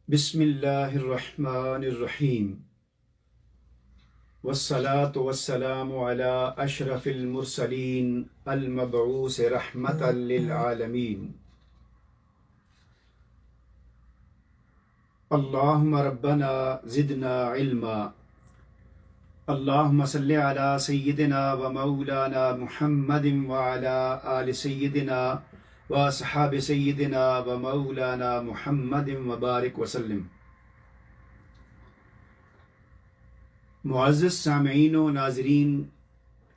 بسم اللہ الرحمن الرحیم والصلاة والسلام علی اشرف المرسلین المبعوث رحمتا للعالمین اللہم ربنا زدنا علما اللہم صلی علی سیدنا و مولانا محمد وعلی آل سیدنا واصحاب سیدنا و مولانا محمد وبارک وسلم۔ معزز سامعین و ناظرین،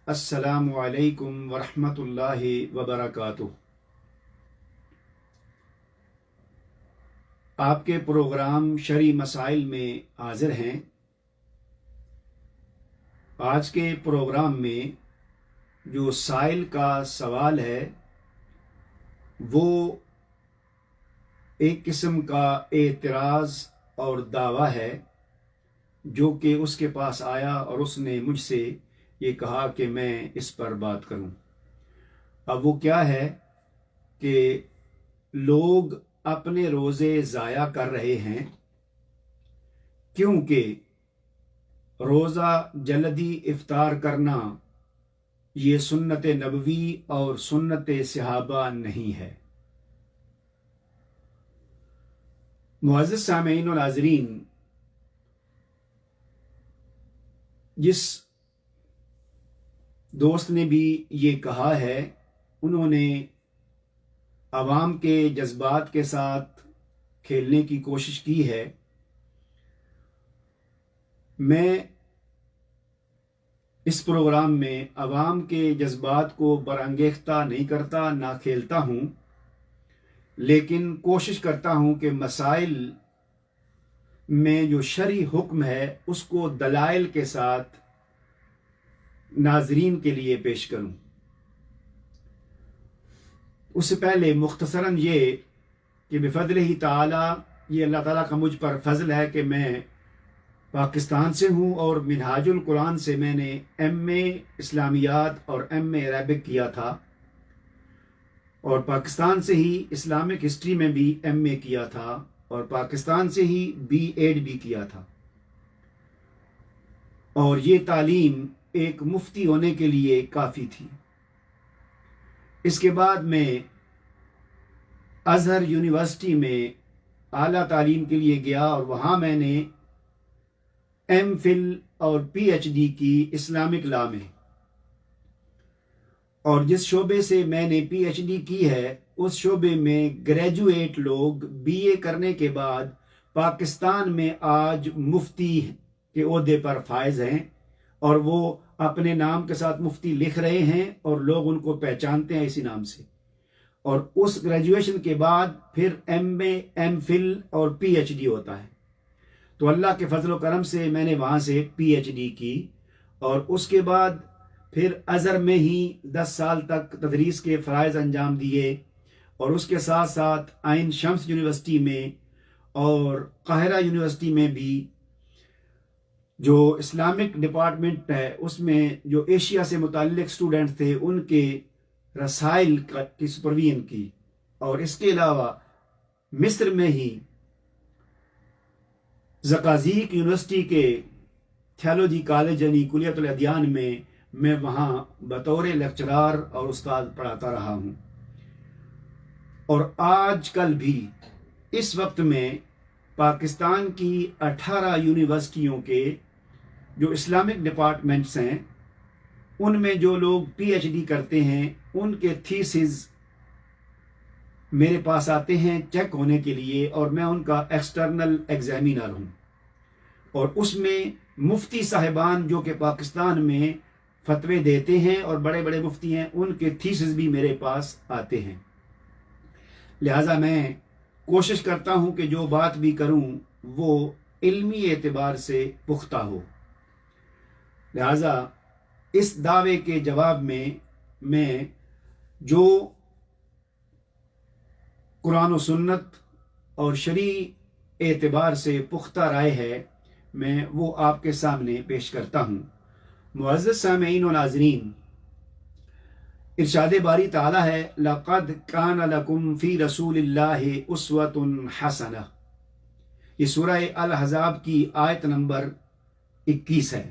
السلام علیکم ورحمۃ اللہ وبرکاتہ۔ آپ کے پروگرام شرعی مسائل میں حاضر ہیں۔ آج کے پروگرام میں جو سائل کا سوال ہے وہ ایک قسم کا اعتراض اور دعویٰ ہے جو کہ اس کے پاس آیا اور اس نے مجھ سے یہ کہا کہ میں اس پر بات کروں۔ اب وہ کیا ہے کہ لوگ اپنے روزے ضائع کر رہے ہیں کیونکہ روزہ جلدی افطار کرنا یہ سنت نبوی اور سنت صحابہ نہیں ہے۔ معزز سامعین و ناظرین، جس دوست نے بھی یہ کہا ہے انہوں نے عوام کے جذبات کے ساتھ کھیلنے کی کوشش کی ہے۔ میں اس پروگرام میں عوام کے جذبات کو برانگیختہ نہیں کرتا، نہ کھیلتا ہوں، لیکن کوشش کرتا ہوں کہ مسائل میں جو شرعی حکم ہے اس کو دلائل کے ساتھ ناظرین کے لیے پیش کروں۔ اس سے پہلے مختصراً یہ کہ بفضلہ تعالی، یہ اللہ تعالیٰ کا مجھ پر فضل ہے کہ میں پاکستان سے ہوں اور منہاج القرآن سے میں نے ایم.اے اسلامیات اور ایم.اے عربک کیا تھا، اور پاکستان سے ہی اسلامک ہسٹری میں بھی ایم.اے کیا تھا، اور پاکستان سے ہی B.Ed بھی کیا تھا، اور یہ تعلیم ایک مفتی ہونے کے لیے کافی تھی۔ اس کے بعد میں ازہر یونیورسٹی میں اعلیٰ تعلیم کے لیے گیا اور وہاں میں نے ایم فل اور PhD کی اسلامک لا میں، اور جس شعبے سے میں نے PhD کی ہے اس شعبے میں گریجویٹ لوگ BA کرنے کے بعد پاکستان میں آج مفتی کے عہدے پر فائز ہیں، اور وہ اپنے نام کے ساتھ مفتی لکھ رہے ہیں اور لوگ ان کو پہچانتے ہیں اسی نام سے۔ اور اس گریجویشن کے بعد پھر ایم.اے، ایم فل اور PhD ہوتا ہے۔ تو اللہ کے فضل و کرم سے میں نے وہاں سے PhD کی، اور اس کے بعد پھر ازہر میں ہی 10 سال تک تدریس کے فرائض انجام دیے، اور اس کے ساتھ ساتھ عین شمس یونیورسٹی میں اور قاہرہ یونیورسٹی میں بھی جو اسلامک ڈپارٹمنٹ ہے اس میں جو ایشیا سے متعلق سٹوڈنٹ تھے ان کے رسائل کی سپرویژن کی، اور اس کے علاوہ مصر میں ہی زقازیق یونیورسٹی کے تھیولوجی کالج یعنی کلیت الادیان میں وہاں بطور لیکچرار اور استاد پڑھاتا رہا ہوں۔ اور آج کل بھی اس وقت میں پاکستان کی 18 یونیورسٹیوں کے جو اسلامک ڈپارٹمنٹس ہیں ان میں جو لوگ PhD کرتے ہیں ان کے تھیسز میرے پاس آتے ہیں چیک ہونے کے لیے، اور میں ان کا ایکسٹرنل ایگزامینر ہوں، اور اس میں مفتی صاحبان جو کہ پاکستان میں فتوے دیتے ہیں اور بڑے بڑے مفتی ہیں ان کے تھیسز بھی میرے پاس آتے ہیں۔ لہٰذا میں کوشش کرتا ہوں کہ جو بات بھی کروں وہ علمی اعتبار سے پختہ ہو۔ لہٰذا اس دعوے کے جواب میں جو قرآن و سنت اور شرعی اعتبار سے پختہ رائے ہے میں وہ آپ کے سامنے پیش کرتا ہوں۔ معزز سامعین و ناظرین، ارشاد باری تعالیٰ ہے لَقَدْ كَانَ لَكُمْ فِي رَسُولِ اللَّهِ أُسْوَةٌ حَسَنَةٌ، یہ سورہ الاحزاب کی آیت نمبر 21 ہے۔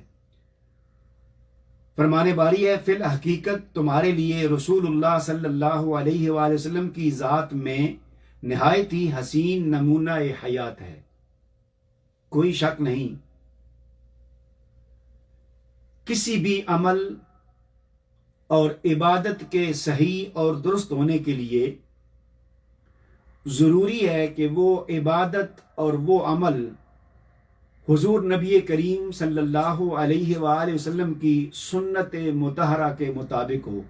فرمانے باری ہے، فی الحقیقت تمہارے لیے رسول اللہ صلی اللہ علیہ وآلہ وسلم کی ذات میں نہایت ہی حسین نمونہ حیات ہے، کوئی شک نہیں۔ کسی بھی عمل اور عبادت کے صحیح اور درست ہونے کے لیے ضروری ہے کہ وہ عبادت اور وہ عمل حضور نبی کریم صلی اللہ علیہ وآلہ وسلم کی سنت مطہرہ کے مطابق ہو۔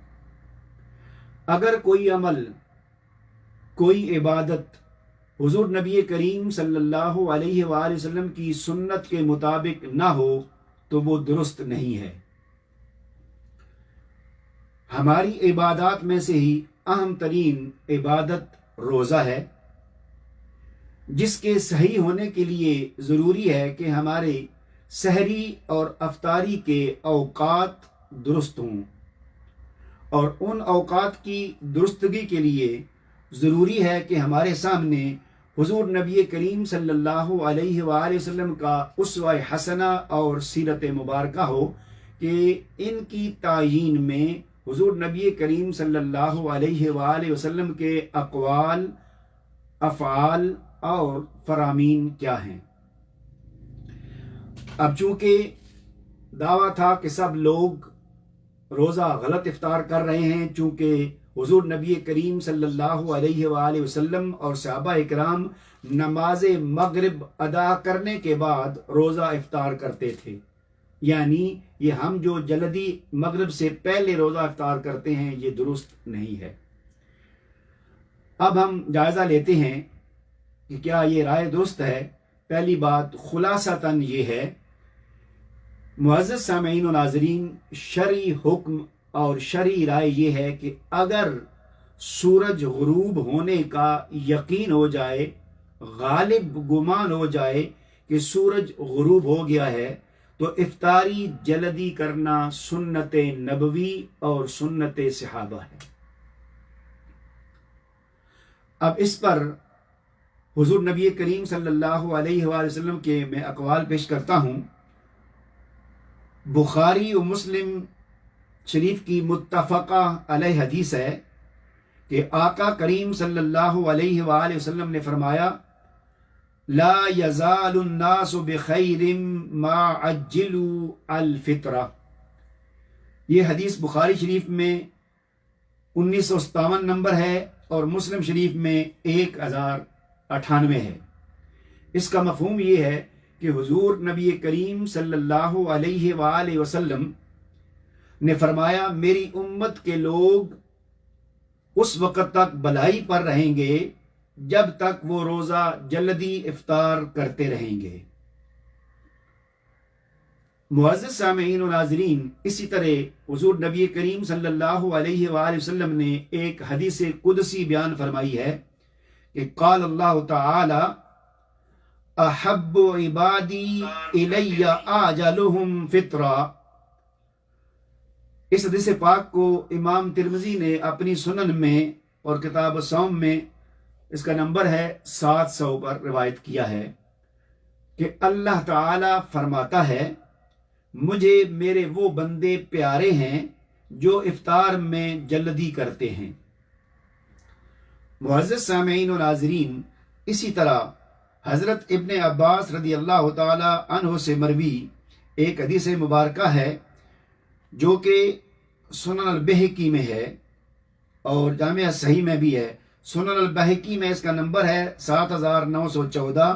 اگر کوئی عمل، کوئی عبادت حضور نبی کریم صلی اللہ علیہ وآلہ وسلم کی سنت کے مطابق نہ ہو تو وہ درست نہیں ہے۔ ہماری عبادات میں سے ہی اہم ترین عبادت روزہ ہے، جس کے صحیح ہونے کے لیے ضروری ہے کہ ہمارے سحری اور افطاری کے اوقات درست ہوں، اور ان اوقات کی درستگی کے لیے ضروری ہے کہ ہمارے سامنے حضور نبی کریم صلی اللہ علیہ وآلہ وسلم کا اسوہ حسنہ اور سیرت مبارکہ ہو کہ ان کی تعیین میں حضور نبی کریم صلی اللہ علیہ وآلہ وسلم کے اقوال، افعال اور فرامین کیا ہیں۔ اب چونکہ دعویٰ تھا کہ سب لوگ روزہ غلط افطار کر رہے ہیں، چونکہ حضور نبی کریم صلی اللہ علیہ وآلہ وسلم اور صحابہ اکرام نماز مغرب ادا کرنے کے بعد روزہ افطار کرتے تھے، یعنی یہ ہم جو جلدی مغرب سے پہلے روزہ افطار کرتے ہیں یہ درست نہیں ہے۔ اب ہم جائزہ لیتے ہیں کہ کیا یہ رائے درست ہے۔ پہلی بات خلاصتاً یہ ہے، معزز سامعین و ناظرین، شرعی حکم اور شرعی رائے یہ ہے کہ اگر سورج غروب ہونے کا یقین ہو جائے، غالب گمان ہو جائے کہ سورج غروب ہو گیا ہے، تو افطاری جلدی کرنا سنت نبوی اور سنت صحابہ ہے۔ اب اس پر حضور نبی کریم صلی اللہ علیہ وآلہ وسلم کے میں اقوال پیش کرتا ہوں۔ بخاری و مسلم شریف کی متفقہ علیہ حدیث ہے کہ آقا کریم صلی اللہ علیہ وآلہ وسلم نے فرمایا، لا یزال الناس بخیر ما عجلوا الفطرہ۔ یہ حدیث بخاری شریف میں 1957 نمبر ہے اور مسلم شریف میں 1098 ہے۔ اس کا مفہوم یہ ہے کہ حضور نبی کریم صلی اللہ علیہ وآلہ وسلم نے فرمایا، میری امت کے لوگ اس وقت تک بھلائی پر رہیں گے جب تک وہ روزہ جلدی افطار کرتے رہیں گے۔ معزز سامعین و ناظرین، اسی طرح حضور نبی کریم صلی اللہ علیہ وآلہ وسلم نے ایک حدیث قدسی بیان فرمائی ہے کہ قال اللہ تعالی، احب عبادی الی اعجلہم فطرا۔ اس حدیث پاک کو امام ترمذی نے اپنی سنن میں اور کتاب الصوم میں، اس کا نمبر ہے 700 پر روایت کیا ہے کہ اللہ تعالی فرماتا ہے، مجھے میرے وہ بندے پیارے ہیں جو افطار میں جلدی کرتے ہیں۔ معزز سامعین و ناظرین، اسی طرح حضرت ابن عباس رضی اللہ تعالی عنہ سے مروی ایک حدیث مبارکہ ہے جو کہ سنن البہقی میں ہے اور جامع صحیح میں بھی ہے۔ سنن البہقی میں اس کا نمبر ہے 7914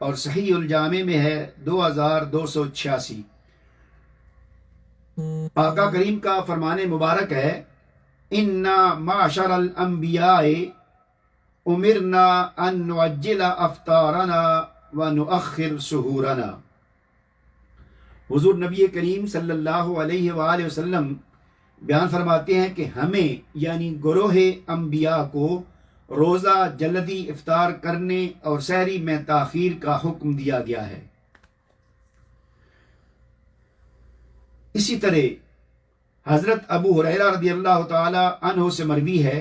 اور صحیح الجامع میں ہے 2286۔ آقا کریم کا فرمان مبارک ہے، اِنَّا مَعْشَرَ الْأَنْبِيَاءِ اُمِرْنَا أَن نُعَجِّلَ أَفْطَارَنَا وَنُؤَخِّرْ سُحُورَنَا۔ حضور نبی کریم صلی اللہ علیہ وآلہ وسلم بیان فرماتے ہیں کہ ہمیں یعنی گروہ انبیاء کو روزہ جلدی افطار کرنے اور سحری میں تاخیر کا حکم دیا گیا ہے۔ اسی طرح حضرت ابو ہریرہ رضی اللہ تعالی عنہ سے مروی ہے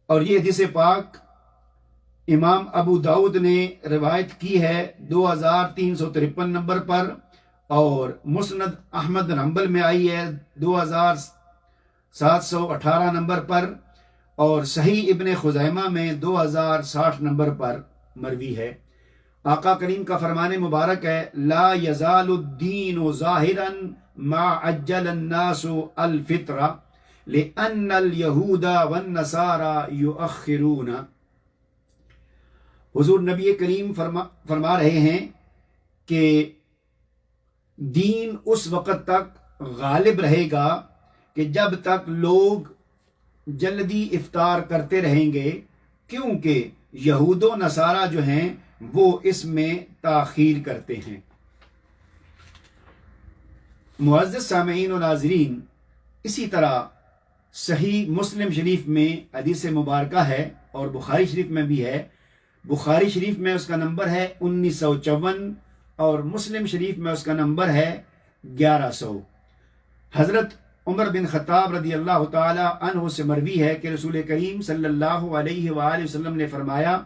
اور یہ حدیث پاک امام ابو داؤد نے روایت کی ہے 2353 نمبر پر، اور مسند احمد بن حنبل میں آئی ہے 2718 نمبر پر، اور صحیح ابن خزیمہ میں 2060 نمبر پر مروی ہے۔ آقا کریم کا فرمان مبارک ہے، لا یزال الدین ظاہرا ما عجل الناس الفطرہ لأن اليہود والنصارى یؤخرون۔ حضور نبی کریم فرما رہے ہیں کہ دین اس وقت تک غالب رہے گا کہ جب تک لوگ جلدی افطار کرتے رہیں گے، کیونکہ یہود و نصارہ جو ہیں وہ اس میں تاخیر کرتے ہیں۔ معزز سامعین و ناظرین، اسی طرح صحیح مسلم شریف میں حدیث مبارکہ ہے اور بخاری شریف میں بھی ہے۔ بخاری شریف میں اس کا نمبر ہے 1954 اور مسلم شریف میں اس کا نمبر ہے 1100۔ حضرت عمر بن خطاب رضی اللہ تعالی عنہ سے مروی ہے کہ رسول کریم صلی اللہ علیہ وآلہ وسلم نے فرمایا،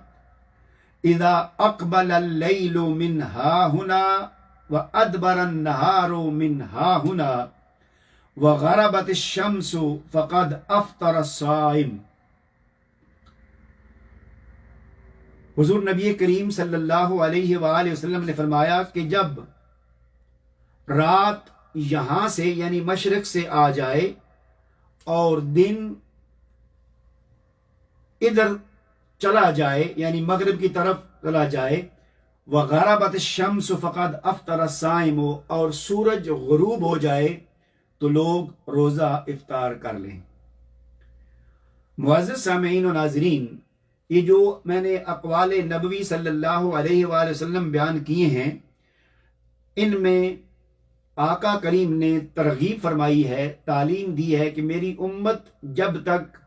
اذا اقبل اللیل من ہاہنا وادبر النہار من ہاہنا وغربت الشمس فقد افطر الصائم۔ حضور نبی کریم صلی اللہ علیہ وآلہ وسلم نے فرمایا کہ جب رات یہاں سے یعنی مشرق سے آ جائے اور دن ادھر چلا جائے یعنی مغرب کی طرف چلا جائے، وغربت الشمس فقد افطر الصائم، اور سورج غروب ہو جائے تو لوگ روزہ افطار کر لیں۔ معزز سامعین و ناظرین، یہ جو میں نے اقوال نبوی صلی اللہ علیہ وآلہ وسلم بیان کیے ہیں، ان میں آقا کریم نے ترغیب فرمائی ہے، تعلیم دی ہے کہ میری امت جب تک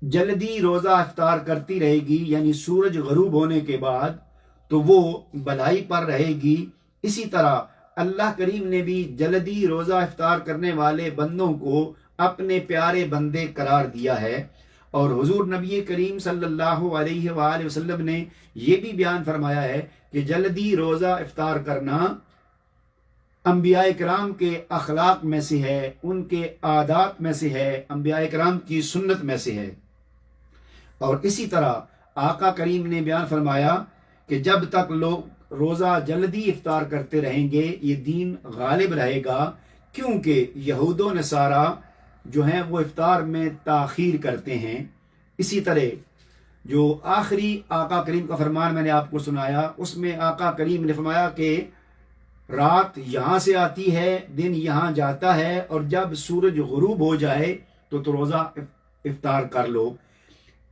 جلدی روزہ افطار کرتی رہے گی یعنی سورج غروب ہونے کے بعد تو وہ بھلائی پر رہے گی۔ اسی طرح اللہ کریم نے بھی جلدی روزہ افطار کرنے والے بندوں کو اپنے پیارے بندے قرار دیا ہے، اور حضور نبی کریم صلی اللہ علیہ وآلہ وسلم نے یہ بھی بیان فرمایا ہے کہ جلدی روزہ افطار کرنا انبیاء کرام کے اخلاق میں سے ہے، ان کے عادات میں سے ہے، انبیاء کرام کی سنت میں سے ہے۔ اور اسی طرح آقا کریم نے بیان فرمایا کہ جب تک لوگ روزہ جلدی افطار کرتے رہیں گے یہ دین غالب رہے گا، کیونکہ یہود و نصارہ جو ہیں وہ افطار میں تاخیر کرتے ہیں۔ اسی طرح جو آخری آقا کریم کا فرمان میں نے آپ کو سنایا، اس میں آقا کریم نے فرمایا کہ رات یہاں سے آتی ہے، دن یہاں جاتا ہے، اور جب سورج غروب ہو جائے تو روزہ افطار کر لو۔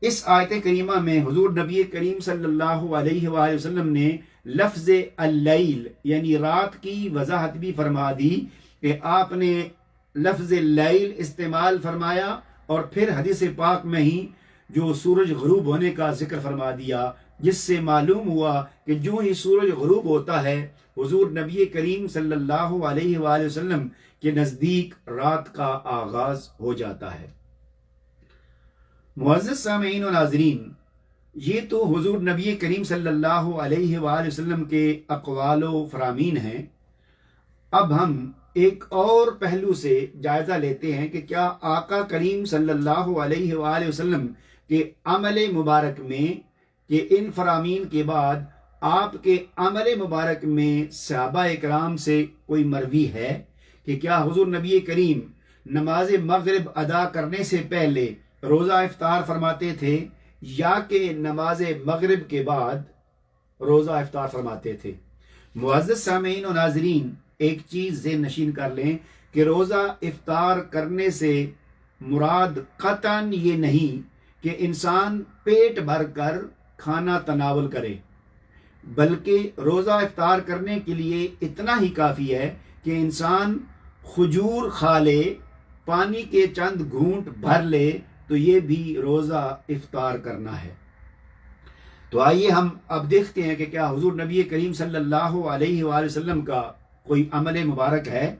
اس آیت کریمہ میں حضور نبی کریم صلی اللہ علیہ وآلہ وسلم نے لفظ اللیل یعنی رات کی وضاحت بھی فرما دی کہ آپ نے لفظ لیل استعمال فرمایا، اور پھر حدیث پاک میں ہی جو سورج غروب ہونے کا ذکر فرما دیا، جس سے معلوم ہوا کہ جو ہی سورج غروب ہوتا ہے حضور نبی کریم صلی اللہ علیہ وآلہ وسلم کے نزدیک رات کا آغاز ہو جاتا ہے۔ معزز سامعین و ناظرین، یہ تو حضور نبی کریم صلی اللہ علیہ وآلہ وسلم کے اقوال و فرامین ہیں۔ اب ہم ایک اور پہلو سے جائزہ لیتے ہیں کہ کیا آقا کریم صلی اللہ علیہ وآلہ وسلم کے عمل مبارک میں کہ ان فرامین کے بعد آپ کے عمل مبارک میں صحابہ اکرام سے کوئی مروی ہے کہ کیا حضور نبی کریم نماز مغرب ادا کرنے سے پہلے روزہ افطار فرماتے تھے یا کہ نماز مغرب کے بعد روزہ افطار فرماتے تھے؟ معزز سامعین و ناظرین، ایک چیز ذہن نشین کر لیں کہ روزہ افطار کرنے سے مراد قطعاً یہ نہیں کہ انسان پیٹ بھر کر کھانا تناول کرے، بلکہ روزہ افطار کرنے کے لیے اتنا ہی کافی ہے کہ انسان کھجور کھا لے، پانی کے چند گھونٹ بھر لے، تو یہ بھی روزہ افطار کرنا ہے۔ تو آئیے ہم اب دیکھتے ہیں کہ کیا حضور نبی کریم صلی اللہ علیہ وآلہ وسلم کا کوئی عمل مبارک ہے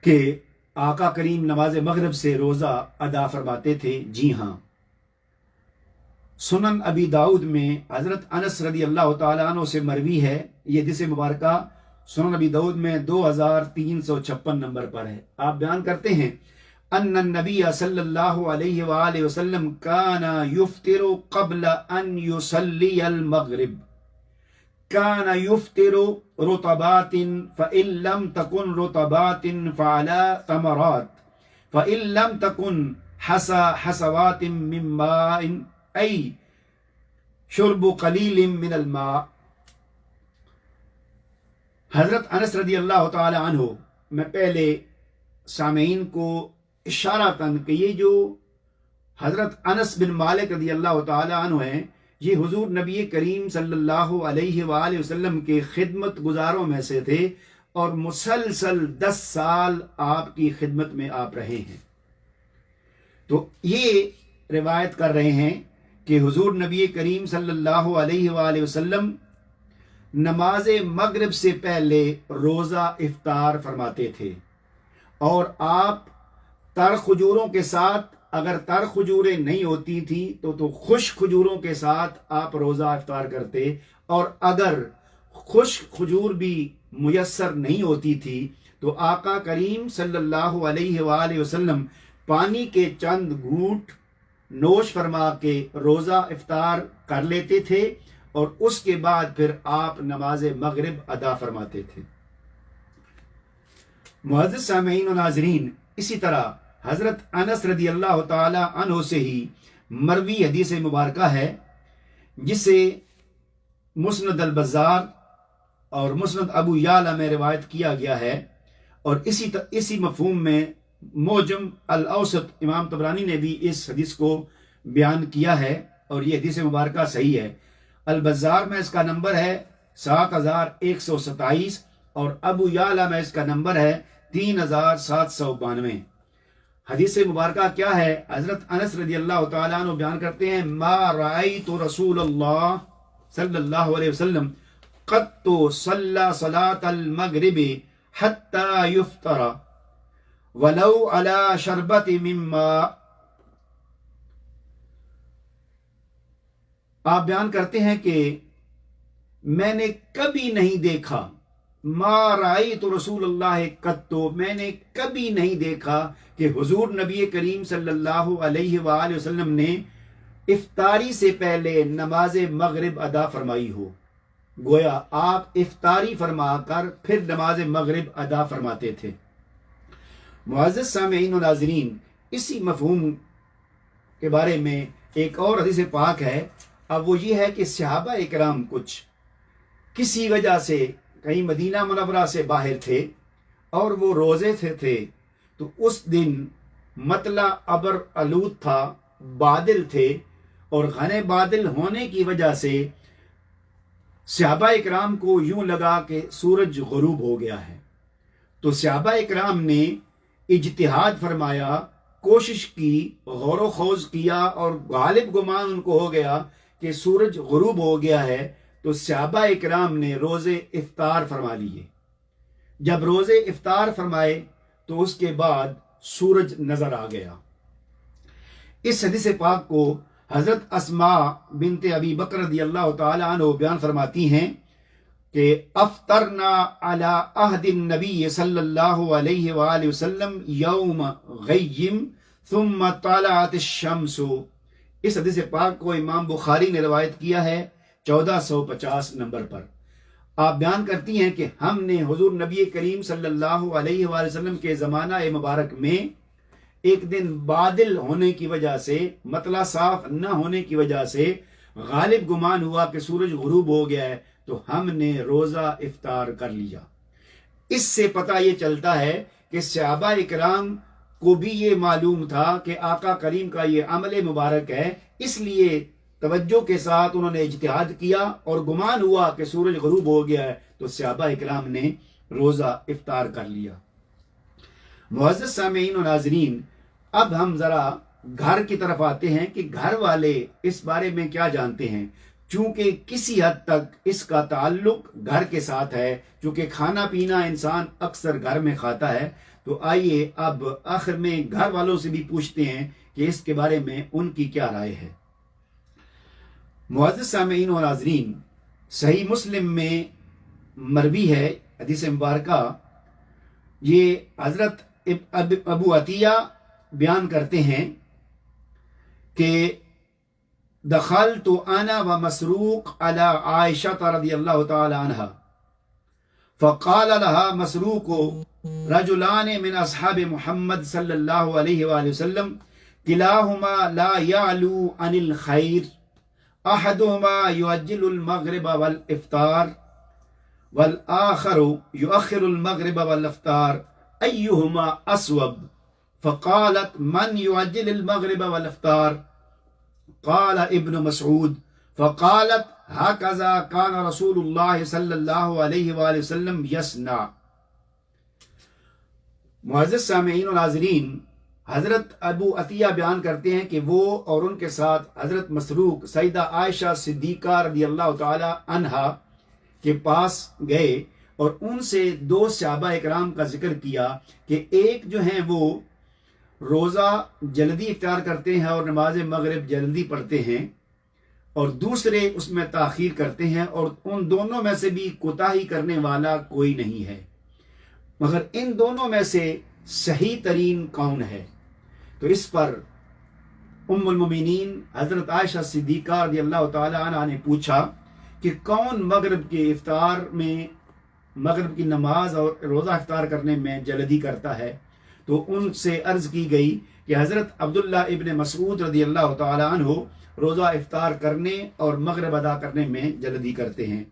کہ آقا کریم نماز مغرب سے روزہ ادا فرماتے تھے۔ جی ہاں، سنن ابی داؤد میں حضرت انس رضی اللہ تعالیٰ عنہ سے مروی ہے، یہ حدیث مبارکہ سنن ابی داؤد میں 2356 نمبر پر ہے۔ آپ بیان کرتے ہیں ان النبی صلی اللہ علیہ وآلہ وسلم کان یفطر قبل ان یصلی المغرب، کان یفطر رطبات فإن لم تكن رطبات فعلى تمرات فإن لم تكن حسوات من ماء أي شرب قلیل من الماء۔ حضرت انس رضی اللہ تعالی عنہ، میں پہلے سامعین کو اشارتاً کہ یہ جو حضرت انس بن مالک رضی اللہ تعالی عنہ ہیں، یہ حضور نبی کریم صلی اللہ علیہ وآلہ وسلم کے خدمت گزاروں میں سے تھے اور مسلسل 10 سال آپ کی خدمت میں آپ رہے ہیں۔ تو یہ روایت کر رہے ہیں کہ حضور نبی کریم صلی اللہ علیہ وآلہ وسلم نماز مغرب سے پہلے روزہ افطار فرماتے تھے، اور آپ تر کھجوروں کے ساتھ، اگر تر کھجوریں نہیں ہوتی تھیں تو خشک کھجوروں کے ساتھ آپ روزہ افطار کرتے، اور اگر خشک کھجور بھی میسر نہیں ہوتی تھی تو آقا کریم صلی اللہ علیہ وآلہ وسلم پانی کے چند گھونٹ نوش فرما کے روزہ افطار کر لیتے تھے، اور اس کے بعد پھر آپ نماز مغرب ادا فرماتے تھے۔ معزز سامعین و ناظرین، اسی طرح حضرت انس رضی اللہ تعالی عنہ سے ہی مروی حدیث مبارکہ ہے، جسے مسند البزار اور مسند ابو یعلا میں روایت کیا گیا ہے، اور اسی مفہوم میں معجم الاوسط امام طبرانی نے بھی اس حدیث کو بیان کیا ہے، اور یہ حدیث مبارکہ صحیح ہے۔ البزار میں اس کا نمبر ہے 7127، اور ابو یعلا میں اس کا نمبر ہے 3792۔ حدیث مبارکہ کیا ہے؟ حضرت انس رضی اللہ تعالیٰ عنہ بیان کرتے ہیں ما رأیت رسول اللہ صلی اللہ علیہ وسلم قط صلی صلاة المغرب حتی یفطر ولو علی شربت من ماء۔ آپ بیان کرتے ہیں کہ میں نے کبھی نہیں دیکھا، ما رأیت رسول اللہ قط، میں نے کبھی نہیں دیکھا کہ حضور نبی کریم صلی اللہ علیہ وآلہ وسلم نے افطاری سے پہلے نماز مغرب ادا فرمائی ہو۔ گویا آپ افطاری فرما کر پھر نماز مغرب ادا فرماتے تھے۔ معزز سامعین و ناظرین، اسی مفہوم کے بارے میں ایک اور حدیث پاک ہے۔ اب وہ یہ ہے کہ صحابہ اکرام کسی وجہ سے کہیں مدینہ منورہ سے باہر تھے اور وہ روزے تھے، تو اس دن مطلع ابر آلود تھا، بادل تھے، اور گھنے بادل ہونے کی وجہ سے صحابہ اکرام کو یوں لگا کہ سورج غروب ہو گیا ہے۔ تو صحابہ اکرام نے اجتہاد فرمایا، کوشش کی، غور و خوض کیا، اور غالب گمان ان کو ہو گیا کہ سورج غروب ہو گیا ہے، تو صحابہ اکرام نے روزے افطار فرما لیے۔ جب روزے افطار فرمائے تو اس کے بعد سورج نظر آ گیا۔ اس حدیث پاک کو حضرت اسماء بنت ابی بکر رضی اللہ تعالی عنہ بیان فرماتی ہیں کہ افطرنا علی عہد النبی صلی اللہ علیہ وآلہ وسلم یوم غیم ثم طلعت الشمس۔ اس حدیث پاک کو امام بخاری نے روایت کیا ہے 1450 نمبر پر۔ آپ بیان کرتی ہیں کہ ہم نے حضور نبی کریم صلی اللہ علیہ وآلہ وسلم کے زمانہ مبارک میں ایک دن بادل ہونے کی وجہ سے، مطلع صاف نہ ہونے کی وجہ سے غالب گمان ہوا کہ سورج غروب ہو گیا ہے، تو ہم نے روزہ افطار کر لیا۔ اس سے پتہ یہ چلتا ہے کہ صحابہ اکرام کو بھی یہ معلوم تھا کہ آقا کریم کا یہ عمل مبارک ہے، اس لیے توجہ کے ساتھ انہوں نے اجتہاد کیا، اور گمان ہوا کہ سورج غروب ہو گیا ہے تو صحابہ اکرام نے روزہ افطار کر لیا۔ معزز سامعین و ناظرین، اب ہم ذرا گھر کی طرف آتے ہیں کہ گھر والے اس بارے میں کیا جانتے ہیں، چونکہ کسی حد تک اس کا تعلق گھر کے ساتھ ہے، چونکہ کھانا پینا انسان اکثر گھر میں کھاتا ہے۔ تو آئیے اب آخر میں گھر والوں سے بھی پوچھتے ہیں کہ اس کے بارے میں ان کی کیا رائے ہے۔ معزز سامعین و ناظرین، صحیح مسلم میں مروی ہے حدیث مبارکہ، یہ حضرت ابو عطیہ بیان کرتے ہیں کہ دخلت انا ومسروق على عائشة رضی اللہ تعالی عنہ فقال لها مسروق رجلان من اصحاب محمد صلی اللہ علیہ وآلہ وسلم كلاهما لا يعلو عن الخير احدهما يؤجل المغرب والافطار والآخر يؤخر المغرب والافطار ايهما اصوب؟ فقالت من يؤجل المغرب والافطار؟ قال ابن مسعود فقالت هكذا كان رسول الله صلی اللہ علیہ وآلہ وسلم يصنع۔ معزز سامعین و ناظرین، حضرت ابو عطیہ بیان کرتے ہیں کہ وہ اور ان کے ساتھ حضرت مسروق سیدہ عائشہ صدیقہ رضی اللہ تعالی عنہا کے پاس گئے اور ان سے دو صحابہ اکرام کا ذکر کیا کہ ایک جو ہیں وہ روزہ جلدی افطار کرتے ہیں اور نماز مغرب جلدی پڑھتے ہیں، اور دوسرے اس میں تاخیر کرتے ہیں، اور ان دونوں میں سے بھی کوتاہی کرنے والا کوئی نہیں ہے، مگر ان دونوں میں سے صحیح ترین کون ہے؟ تو اس پر ام المومنین حضرت عائشہ صدیقہ رضی اللہ تعالی عنہ نے پوچھا کہ کون مغرب کے افطار میں، مغرب کی نماز اور روزہ افطار کرنے میں جلدی کرتا ہے؟ تو ان سے عرض کی گئی کہ حضرت عبداللہ ابن مسعود رضی اللہ تعالی عنہ روزہ افطار کرنے اور مغرب ادا کرنے میں جلدی کرتے ہیں۔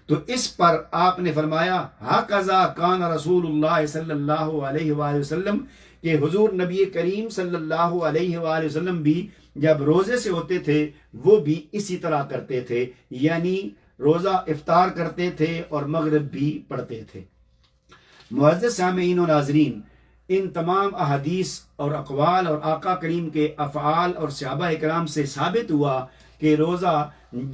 تو اس پر آپ نے فرمایا ہاکذا کان رسول اللہ صلی اللہ علیہ وآلہ وسلم، کہ حضور نبی کریم صلی اللہ علیہ وآلہ وسلم بھی جب روزے سے ہوتے تھے وہ بھی اسی طرح کرتے تھے، یعنی روزہ افطار کرتے تھے اور مغرب بھی پڑھتے تھے۔ معزز سامعین و ناظرین، ان تمام احادیث اور اقوال اور آقا کریم کے افعال اور صحابہ اکرام سے ثابت ہوا کہ روزہ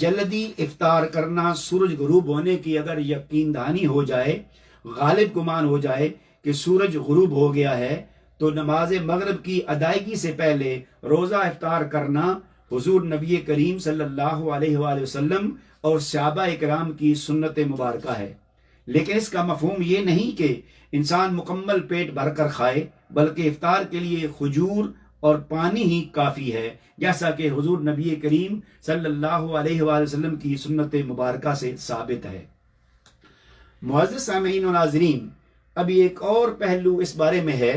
جلدی افطار کرنا، سورج غروب ہونے کی اگر یقین دہانی ہو جائے، غالب گمان ہو جائے کہ سورج غروب ہو گیا ہے، تو نماز مغرب کی ادائیگی سے پہلے روزہ افطار کرنا حضور نبی کریم صلی اللہ علیہ وآلہ وسلم اور صحابہ اکرام کی سنت مبارکہ ہے۔ لیکن اس کا مفہوم یہ نہیں کہ انسان مکمل پیٹ بھر کر کھائے، بلکہ افطار کے لیے کھجور اور پانی ہی کافی ہے، جیسا کہ حضور نبی کریم صلی اللہ علیہ وآلہ وسلم کی سنت مبارکہ سے ثابت ہے۔ معزز سامعین و ناظرین، ابھی ایک اور پہلو اس بارے میں ہے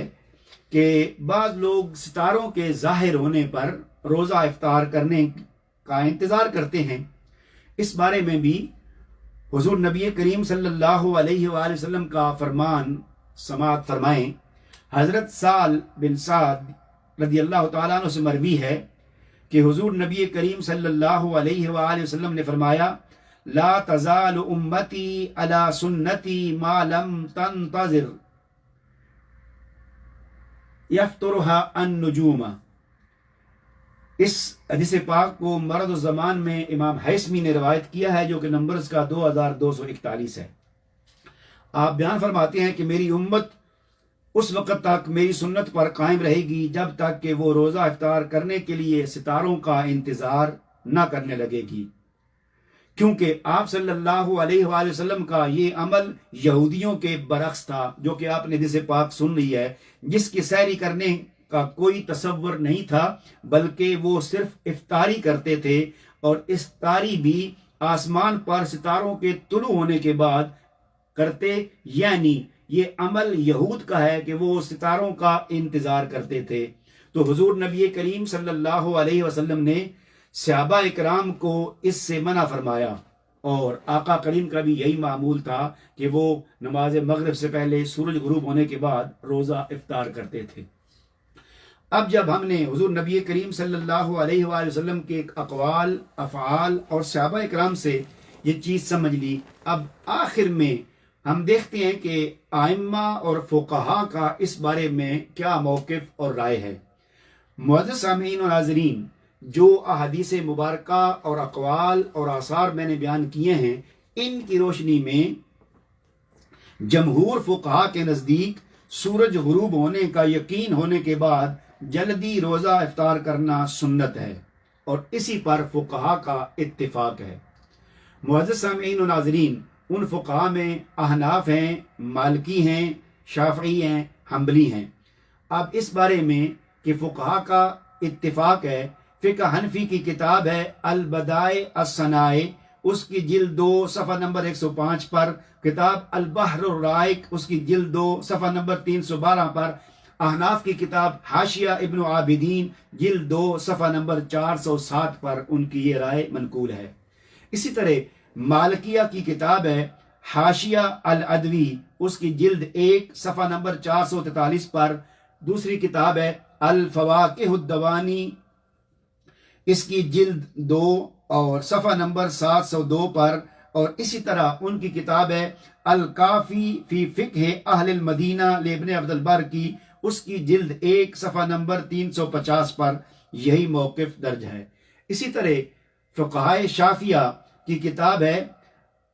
کہ بعض لوگ ستاروں کے ظاہر ہونے پر روزہ افطار کرنے کا انتظار کرتے ہیں۔ اس بارے میں بھی حضور نبی کریم صلی اللہ علیہ وآلہ وسلم کا فرمان سماعت فرمائیں۔ حضرت سال بن سعد رضی اللہ تعالیٰ عنہ سے مروی ہے کہ حضور نبی کریم صلی اللہ علیہ وآلہ وسلم نے فرمایا لا تزال امتی علی سنتی ما لم تنتظر یفطرها النجوم۔ اس حدیث پاک کو مرد الزمان میں امام حیثمی نے روایت کیا ہے، جو کہ نمبرز کا 2241 ہے۔ آپ بیان فرماتے ہیں کہ میری امت اس وقت تک میری سنت پر قائم رہے گی جب تک کہ وہ روزہ افطار کرنے کے لیے ستاروں کا انتظار نہ کرنے لگے گی، کیونکہ آپ صلی اللہ علیہ وآلہ وسلم کا یہ عمل یہودیوں کے برعکس تھا، جو کہ آپ نے حدیث پاک سن لی ہے، جس کی سیری کرنے کا کوئی تصور نہیں تھا، بلکہ وہ صرف افطاری کرتے تھے، اور افطاری بھی آسمان پر ستاروں کے طلوع ہونے کے بعد کرتے، یعنی یہ عمل یہود کا ہے کہ وہ ستاروں کا انتظار کرتے تھے۔ تو حضور نبی کریم صلی اللہ علیہ وسلم نے صحابہ اکرام کو اس سے منع فرمایا، اور آقا کریم کا بھی یہی معمول تھا کہ وہ نماز مغرب سے پہلے سورج غروب ہونے کے بعد روزہ افطار کرتے تھے۔ اب جب ہم نے حضور نبی کریم صلی اللہ علیہ وآلہ وسلم کے اقوال، افعال اور صحابہ اکرام سے یہ چیز سمجھ لی، اب آخر میں ہم دیکھتے ہیں کہ ائمہ اور فقہا کا اس بارے میں کیا موقف اور رائے ہے۔ معزز سامعین و ناظرین، جو احادیث مبارکہ اور اقوال اور آثار میں نے بیان کیے ہیں، ان کی روشنی میں جمہور فقہا کے نزدیک سورج غروب ہونے کا یقین ہونے کے بعد جلدی روزہ افطار کرنا سنت ہے، اور اسی پر فقہا کا اتفاق ہے۔ معزز سامعین و ناظرین، ان فقہا میں احناف ہیں، مالکی ہیں، شافعی ہیں، حنبلی ہیں۔ اب اس بارے میں کہ فقہا کا اتفاق ہے، فقہ حنفی کی کتاب ہے البدائع الصنائع، اس کی جلد 2 صفحہ نمبر 105 پر، کتاب البحر الرائق اس کی جلد 2 صفحہ نمبر 312 پر، احناف کی کتاب حاشیہ ابن عابدین جلد 2 صفحہ نمبر 407 پر ان کی یہ رائے منقول ہے۔ اسی طرح مالکیہ کی کتاب ہے حاشیہ العدوی، اس کی جلد 1 صفحہ نمبر 443 پر، دوسری کتاب ہے الفواکہ الدوانی، اس کی جلد 2 اور صفحہ نمبر 702 پر، اور اسی طرح ان کی کتاب ہے الکافی فی فقہ اہل المدینہ لابن عبد البر کی، اس کی جلد 1 صفحہ نمبر 350 پر یہی موقف درج ہے۔ اسی طرح فقہائے شافعیہ کی کتاب ہے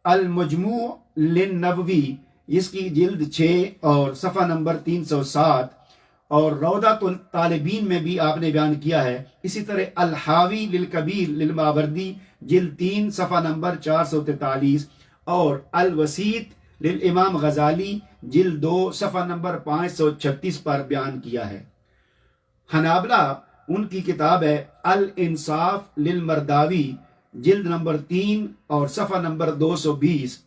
المجموع للنووی، اس کی جلد 6 اور صفحہ نمبر 307، اور روضۃ الطالبین میں بھی آپ نے بیان کیا ہے۔ اسی طرح الحاوی للکبیر للماوردی جلد 3 صفحہ نمبر 443، اور الوسیط للامام غزالی جلد 2 صفحہ نمبر 536 پر بیان کیا ہے۔ حنابلہ ان کی کتاب ہے الانصاف للمرداوی جلد نمبر 3 اور صفحہ نمبر 220،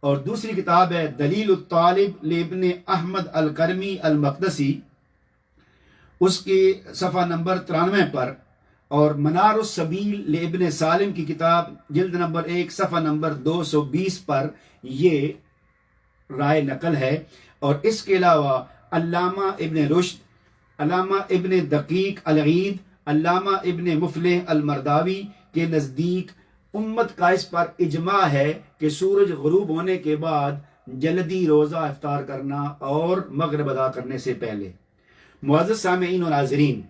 اور دوسری کتاب ہے دلیل الطالب لابن احمد الکرمی المقدسی، اس کی صفحہ نمبر 93 پر، اور منار السبیل لابن سالم کی کتاب جلد نمبر 1 صفحہ نمبر 220 پر یہ رائے نقل ہے۔ اور اس کے علاوہ علامہ ابن رشد، علامہ ابن دقیق العید، علامہ ابن مفلح المرداوی کے نزدیک امت کا اس پر اجماع ہے کہ سورج غروب ہونے کے بعد جلدی روزہ افطار کرنا اور مغرب ادا کرنے سے پہلے۔ معزز سامعین و ناظرین،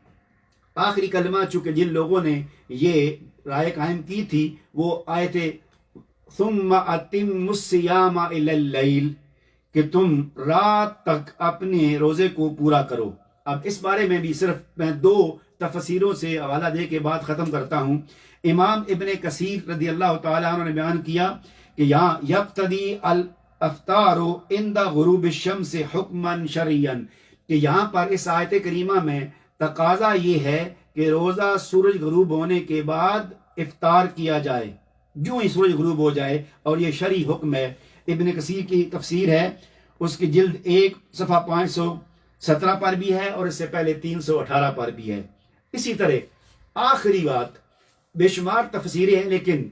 آخری کلمہ چونکہ جن لوگوں نے یہ رائے قائم کی تھی وہ آئے تھے ثم اتم الصیام الی اللیل، کہ تم رات تک اپنے روزے کو پورا کرو۔ اب اس بارے میں بھی صرف میں 2 تفسیروں سے حوالہ دے کے بعد ختم کرتا ہوں۔ امام ابن کثیر رضی اللہ تعالیٰ عنہ نے بیان کیا کہ یہاں یقتدی الافطار عند غروب الشمس حکما شرعیا، کہ یہاں پر اس آیت کریمہ میں تقاضا یہ ہے کہ روزہ سورج غروب ہونے کے بعد افطار کیا جائے، جو ہی سورج غروب ہو جائے، اور یہ شرعی حکم ہے۔ ابن کثیر کی تفسیر ہے، اس کی جلد 1 صفحہ 517 پر بھی ہے، اور اس سے پہلے 318 پر بھی ہے۔ اسی طرح آخری بات، بے شمار تفسیریں ہیں لیکن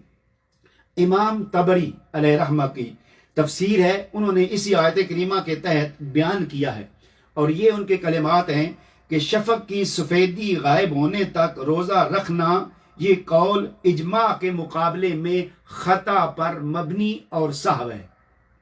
امام طبری علیہ رحمہ کی تفسیر ہے، انہوں نے اسی آیت کریمہ کے تحت بیان کیا ہے، اور یہ ان کے کلمات ہیں کہ شفق کی سفیدی غائب ہونے تک روزہ رکھنا یہ قول اجماع کے مقابلے میں خطا پر مبنی اور سہو ہے۔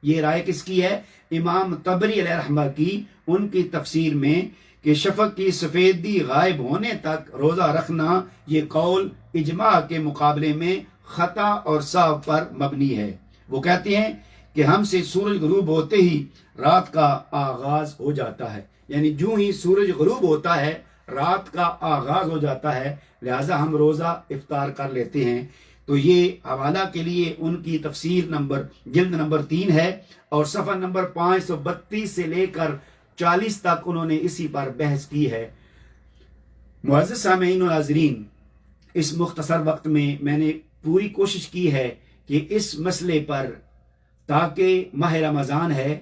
یہ رائے کس کی ہے؟ امام طبری علیہ رحمہ کی، ان کی تفسیر میں کہ شفق کی سفیدی غائب ہونے تک روزہ رکھنا یہ قول اجماع کے مقابلے میں خطا اور سہو پر مبنی ہے۔ وہ کہتے ہیں کہ ہم سے سورج غروب ہوتے ہی رات کا آغاز ہو جاتا ہے، یعنی جو ہی سورج غروب ہوتا ہے رات کا آغاز ہو جاتا ہے، لہٰذا ہم روزہ افطار کر لیتے ہیں۔ تو یہ حوالہ کے لیے ان کی تفسیر جلد نمبر 3 ہے، اور صفحہ نمبر 532 سے لے کر 40 تک انہوں نے اسی پر بحث کی ہے۔ معزز سامعین و ناظرین، اس مختصر وقت میں نے پوری کوشش کی ہے کہ اس مسئلے پر، تاکہ ماہ رمضان ہے،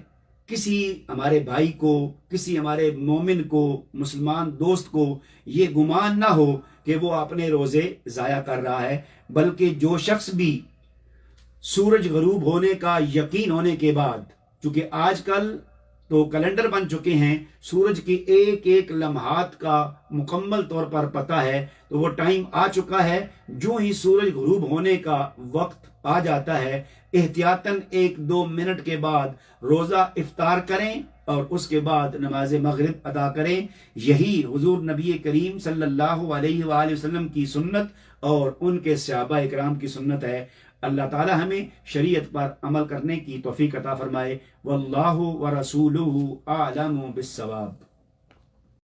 کسی ہمارے بھائی کو، کسی ہمارے مومن کو، مسلمان دوست کو یہ گمان نہ ہو کہ وہ اپنے روزے ضائع کر رہا ہے، بلکہ جو شخص بھی سورج غروب ہونے کا یقین ہونے کے بعد، چونکہ آج کل تو کیلنڈر بن چکے ہیں، سورج کی ایک ایک لمحات کا مکمل طور پر پتہ ہے، تو وہ ٹائم آ چکا ہے، جو ہی سورج غروب ہونے کا وقت آ جاتا ہے احتیاطاً 1-2 منٹ کے بعد روزہ افطار کریں اور اس کے بعد نماز مغرب ادا کریں۔ یہی حضور نبی کریم صلی اللہ علیہ وآلہ وسلم کی سنت اور ان کے صحابہ اکرام کی سنت ہے۔ اللہ تعالی ہمیں شریعت پر عمل کرنے کی توفیق عطا فرمائے۔ واللہ ورسولہ اعلم بالصواب۔